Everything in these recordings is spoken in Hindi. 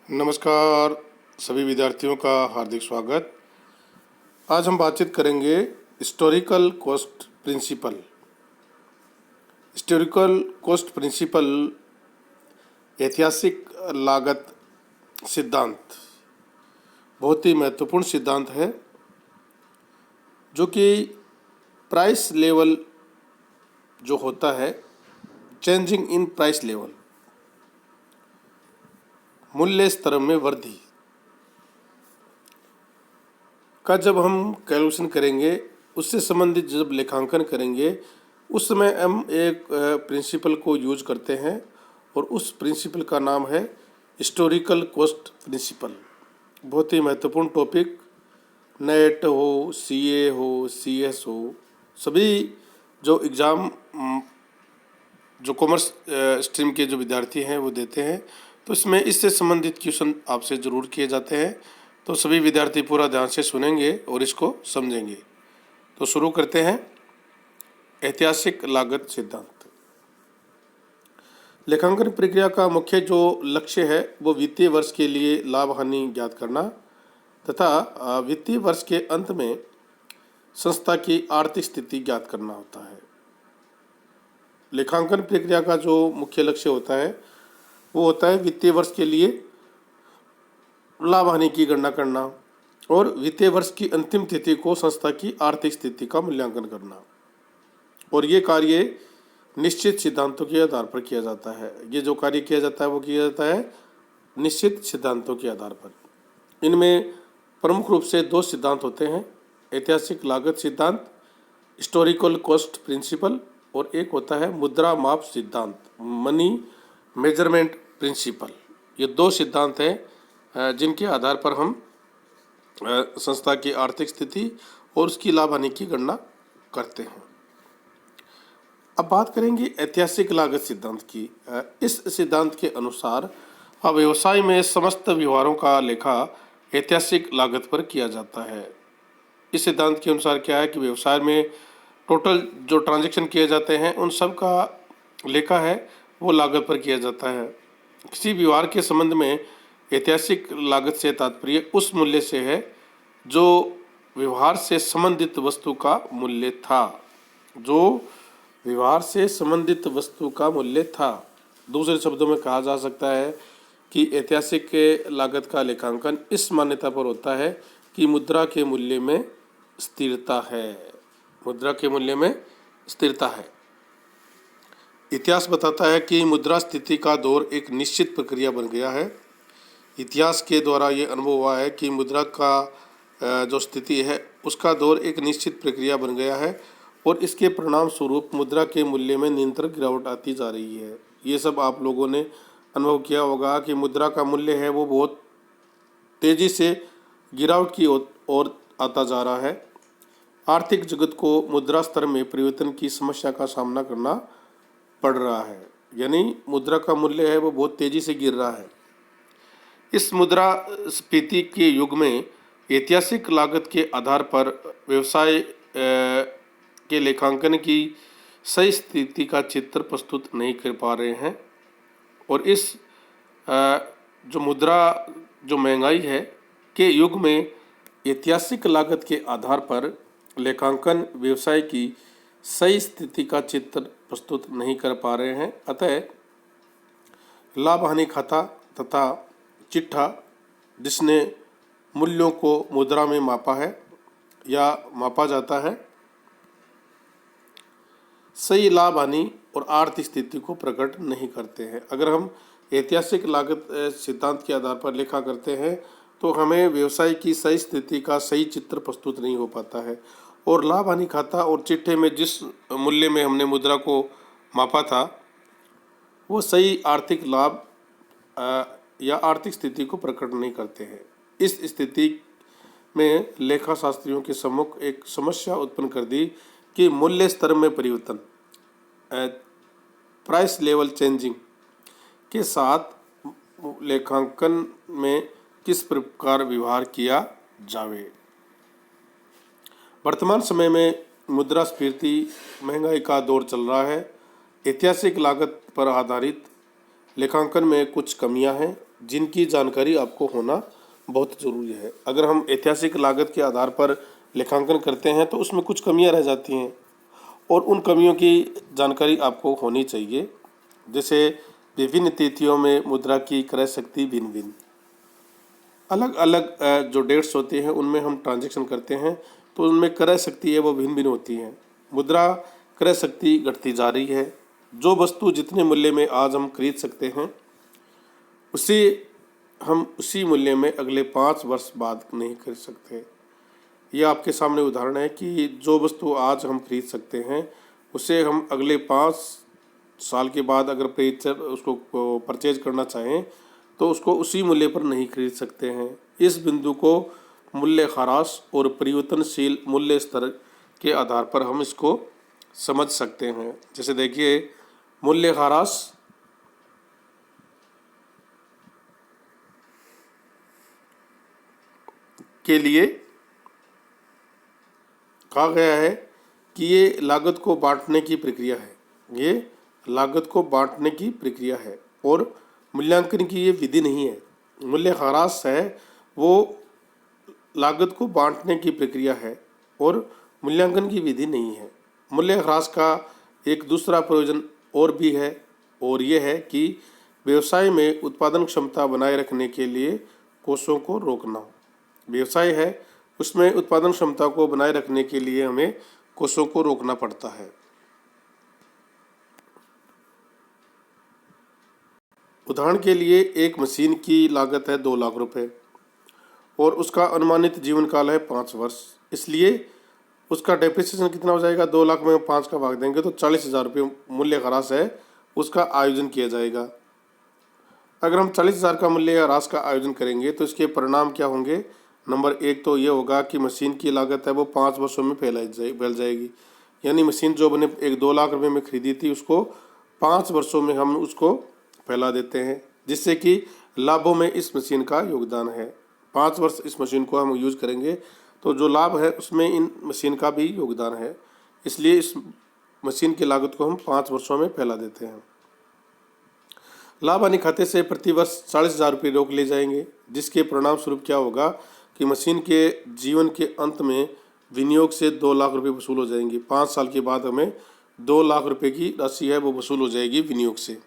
नमस्कार सभी विद्यार्थियों का हार्दिक स्वागत। आज हम बातचीत करेंगे historical cost principle. Historical cost principle ऐतिहासिक लागत सिद्धांत बहुत ही महत्वपूर्ण सिद्धांत है जो कि प्राइस लेवल जो होता है, चेंजिंग इन प्राइस लेवल, मूल्य स्तर में वृद्धि का जब हम कैलकुलेशन करेंगे, उससे संबंधित जब लेखांकन करेंगे, उस समय हम एक प्रिंसिपल को यूज करते हैं और उस प्रिंसिपल का नाम है हिस्टोरिकल कॉस्ट प्रिंसिपल। बहुत ही महत्वपूर्ण टॉपिक, नेट हो, सीए हो, सीएस हो, सभी जो एग्ज़ाम जो कॉमर्स स्ट्रीम के जो विद्यार्थी हैं वो देते हैं, तो इसमें इससे संबंधित क्वेश्चन आपसे ज़रूर किए जाते हैं। तो सभी विद्यार्थी पूरा ध्यान से सुनेंगे और इसको समझेंगे। तो शुरू करते हैं। ऐतिहासिक लागत सिद्धांत। लेखांकन प्रक्रिया का मुख्य जो लक्ष्य है वो वित्तीय वर्ष के लिए लाभ हानि ज्ञात करना तथा वित्तीय वर्ष के अंत में संस्था की आर्थिक स्थिति ज्ञात करना होता है। लेखांकन प्रक्रिया का जो मुख्य लक्ष्य होता है वो होता है वित्तीय वर्ष के लिए लाभ हानि की गणना करना और वित्तीय वर्ष की अंतिम तिथि को संस्था की आर्थिक स्थिति का मूल्यांकन करना। और ये कार्य निश्चित सिद्धांतों के आधार पर किया जाता है। ये जो कार्य किया जाता है वो किया जाता है निश्चित सिद्धांतों के आधार पर। इनमें प्रमुख रूप से दो सिद्धांत होते हैं, ऐतिहासिक लागत सिद्धांत, हिस्टोरिकल कॉस्ट प्रिंसिपल, और एक होता है मुद्रा माप सिद्धांत, मनी मेजरमेंट प्रिंसिपल। ये दो सिद्धांत हैं जिनके आधार पर हम संस्था की आर्थिक स्थिति और उसकी लाभ हानि की गणना करते हैं। अब बात करेंगे ऐतिहासिक लागत सिद्धांत की। इस सिद्धांत के अनुसार व्यवसाय में समस्त व्यवहारों का लेखा ऐतिहासिक लागत पर किया जाता है। इस सिद्धांत के अनुसार क्या है कि व्यवसाय में टोटल जो ट्रांजैक्शन किए जाते हैं उन सब का लेखा है वो लागत पर किया जाता है। किसी व्यवहार के संबंध में ऐतिहासिक लागत से तात्पर्य उस मूल्य से है जो व्यवहार से संबंधित वस्तु का मूल्य था, जो व्यवहार से संबंधित वस्तु का मूल्य था। दूसरे शब्दों में कहा जा सकता है कि ऐतिहासिक लागत का लेखांकन इस मान्यता पर होता है कि मुद्रा के मूल्य में स्थिरता है, मुद्रा के मूल्य में स्थिरता है। इतिहास बताता है कि मुद्रा स्थिति का दौर एक निश्चित प्रक्रिया बन गया है। इतिहास के द्वारा ये अनुभव हुआ है कि मुद्रा का जो स्थिति है उसका दौर एक निश्चित प्रक्रिया बन गया है और इसके परिणाम स्वरूप मुद्रा के मूल्य में निरंतर गिरावट आती जा रही है। ये सब आप लोगों ने अनुभव किया होगा कि मुद्रा का मूल्य है वो बहुत तेज़ी से गिरावट की ओर आता जा रहा है। आर्थिक जगत को मुद्रा स्तर में परिवर्तन की समस्या का सामना करना पड़ रहा है, यानी मुद्रा का मूल्य है वो बहुत तेज़ी से गिर रहा है। इस मुद्रास्फीति के युग में ऐतिहासिक लागत के आधार पर व्यवसाय के लेखांकन की सही स्थिति का चित्र प्रस्तुत नहीं कर पा रहे हैं और इस जो मुद्रा जो महंगाई है के युग में ऐतिहासिक लागत के आधार पर लेखांकन व्यवसाय की सही स्थिति का चित्र प्रस्तुत नहीं कर पा रहे हैं। अतः लाभ हानि खाता तथा चिट्ठा जिसने मूल्यों को मुद्रा में मापा है या मापा जाता है, सही लाभ हानि और आर्थिक स्थिति को प्रकट नहीं करते हैं। अगर हम ऐतिहासिक लागत सिद्धांत के आधार पर लेखा करते हैं तो हमें व्यवसाय की सही स्थिति का सही चित्र प्रस्तुत नहीं हो पाता है और लाभ हानि खाता और चिट्ठे में जिस मूल्य में हमने मुद्रा को मापा था वो सही आर्थिक लाभ या आर्थिक स्थिति को प्रकट नहीं करते हैं। इस स्थिति में लेखा शास्त्रियों के सम्मुख एक समस्या उत्पन्न कर दी कि मूल्य स्तर में परिवर्तन, प्राइस लेवल चेंजिंग के साथ लेखांकन में किस प्रकार व्यवहार किया जावे। वर्तमान समय में मुद्रास्फीति महंगाई का दौर चल रहा है। ऐतिहासिक लागत पर आधारित लेखांकन में कुछ कमियां हैं जिनकी जानकारी आपको होना बहुत ज़रूरी है। अगर हम ऐतिहासिक लागत के आधार पर लेखांकन करते हैं तो उसमें कुछ कमियां रह जाती हैं और उन कमियों की जानकारी आपको होनी चाहिए। जैसे विभिन्न तिथियों में मुद्रा की क्रय शक्ति भिन्न भिन्न, अलग अलग जो डेट्स होती हैं उनमें हम ट्रांजैक्शन करते हैं तो उनमें क्रय शक्ति है वो भिन्न भिन्न होती है। मुद्रा क्रय शक्ति घटती जा रही है। जो वस्तु जितने मूल्य में आज हम खरीद सकते हैं उसे हम उसी मूल्य में अगले 5 वर्ष बाद नहीं खरीद सकते। यह आपके सामने उदाहरण है कि जो वस्तु आज हम खरीद सकते हैं उसे हम अगले 5 साल के बाद अगर उसको परचेज करना चाहें तो उसको उसी मूल्य पर नहीं खरीद सकते हैं। इस बिंदु को मूल्य ह्रास और परिवर्तनशील मूल्य स्तर के आधार पर हम इसको समझ सकते हैं। जैसे देखिए, मूल्य ह्रास के लिए कहा गया है कि ये लागत को बांटने की प्रक्रिया है, ये लागत को बांटने की प्रक्रिया है और मूल्यांकन की ये विधि नहीं है। मूल्य ह्रास है वो लागत को बांटने की प्रक्रिया है और मूल्यांकन की विधि नहीं है। मूल्य ह्रास का एक दूसरा प्रयोजन और भी है और ये है कि व्यवसाय में उत्पादन क्षमता बनाए रखने के लिए कोषों को रोकना। व्यवसाय है उसमें उत्पादन क्षमता को बनाए रखने के लिए हमें कोषों को रोकना पड़ता है। उदाहरण के लिए एक मशीन की लागत है 2 लाख रुपए और उसका अनुमानित जीवन काल है 5 वर्ष। इसलिए उसका डेप्रिसिएशन कितना हो जाएगा, 2 लाख में 5 का भाग देंगे तो 40,000 रुपये मूल्य ह्रास है उसका आयोजन किया जाएगा। अगर हम 40,000 का मूल्य ह्रास का आयोजन करेंगे तो इसके परिणाम क्या होंगे। नंबर 1 तो ये होगा कि मशीन की लागत है वो 5 वर्षों में फैल जाएगी। यानी मशीन जो मैंने 2 लाख रुपए में खरीदी थी उसको 5 वर्षों में हम उसको फैला देते हैं, जिससे कि लाभों में इस मशीन का योगदान है। 5 वर्ष इस मशीन को हम यूज करेंगे तो जो लाभ है उसमें इन मशीन का भी योगदान है। इसलिए इस मशीन की लागत को हम 5 वर्षों में फैला देते हैं। लाभ हानि खाते से प्रति वर्ष 40,000 रुपये रोक ले जाएंगे, जिसके परिणाम स्वरूप क्या होगा कि मशीन के जीवन के अंत में विनियोग से 2 लाख रुपये वसूल हो जाएंगे। 5 साल के बाद हमें 2 लाख रुपये की राशि है वो वसूल हो जाएगी विनियोग से।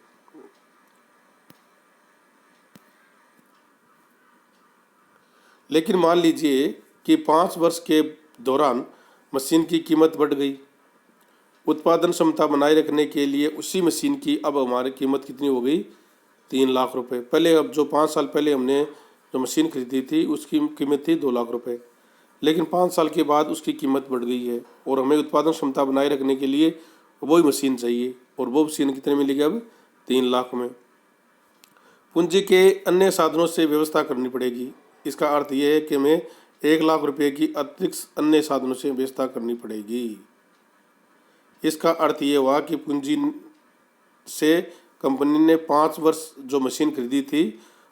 लेकिन मान लीजिए कि 5 वर्ष के दौरान मशीन की कीमत बढ़ गई। उत्पादन क्षमता बनाए रखने के लिए उसी मशीन की अब हमारी कीमत कितनी हो गई, 3 लाख रुपए। पहले अब जो 5 साल पहले हमने जो मशीन खरीदी थी उसकी कीमत थी 2 लाख रुपए, लेकिन 5 साल के बाद उसकी कीमत बढ़ गई है और हमें उत्पादन क्षमता बनाए रखने के लिए वही मशीन चाहिए और वो मशीन कितने मिलेगी अब, 3 लाख में। पूंजी के अन्य साधनों से व्यवस्था करनी पड़ेगी। इसका अर्थ यह है कि हमें 1 लाख रुपए की अतिरिक्त अन्य साधनों से व्यवस्था करनी पड़ेगी। इसका अर्थ ये हुआ कि पूंजी से कंपनी ने 5 वर्ष जो मशीन खरीदी थी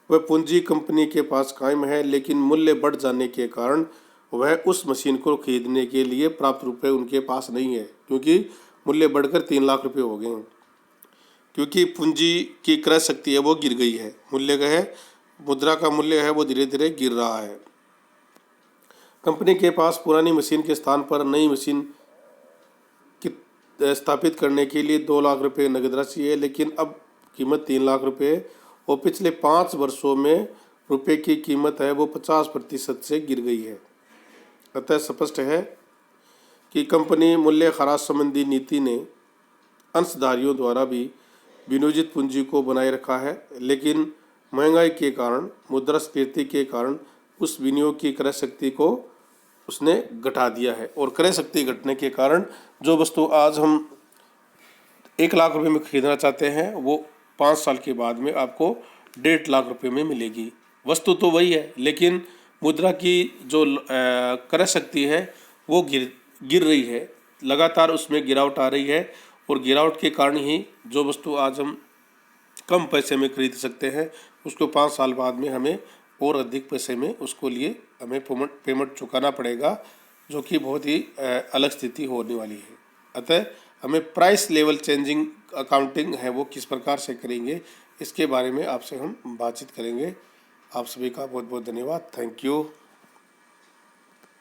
वह पूंजी कंपनी के पास कायम है, लेकिन मूल्य बढ़ जाने के कारण वह उस मशीन को खरीदने के लिए प्राप्त रुपए उनके पास नहीं है, क्योंकि मूल्य बढ़कर 3 लाख रुपए हो गए हैं। क्योंकि पूंजी की क्रय शक्ति है वो गिर गई है, मूल्य का है, मुद्रा का मूल्य है वो धीरे धीरे गिर रहा है। कंपनी के पास पुरानी मशीन के स्थान पर नई मशीन स्थापित करने के लिए 2 लाख रुपए नगद राशि है, लेकिन अब कीमत 3 लाख रुपए और पिछले 5 वर्षों में रुपए की कीमत है वो 50% से गिर गई है। अतः स्पष्ट है कि कंपनी मूल्य ह्रास संबंधी नीति ने अंशधारियों द्वारा भी विनियोजित पूंजी को बनाए रखा है, लेकिन महंगाई के कारण, मुद्रास्फीति के कारण उस विनियोग की क्रय शक्ति को उसने घटा दिया है और क्रय शक्ति घटने के कारण जो वस्तु आज हम 1 लाख रुपए में खरीदना चाहते हैं वो 5 साल के बाद में आपको 1.5 लाख रुपए में मिलेगी। वस्तु तो वही है, लेकिन मुद्रा की जो क्रय शक्ति है वो गिर रही है, लगातार उसमें गिरावट आ रही है और गिरावट के कारण ही जो वस्तु आज हम कम पैसे में खरीद सकते हैं उसको 5 साल बाद में हमें और अधिक पैसे में उसको लिए हमें पेमेंट चुकाना पड़ेगा, जो कि बहुत ही अलग स्थिति होने वाली है। अतः हमें प्राइस लेवल चेंजिंग अकाउंटिंग है वो किस प्रकार से करेंगे इसके बारे में आपसे हम बातचीत करेंगे। आप सभी का बहुत बहुत धन्यवाद। Thank you.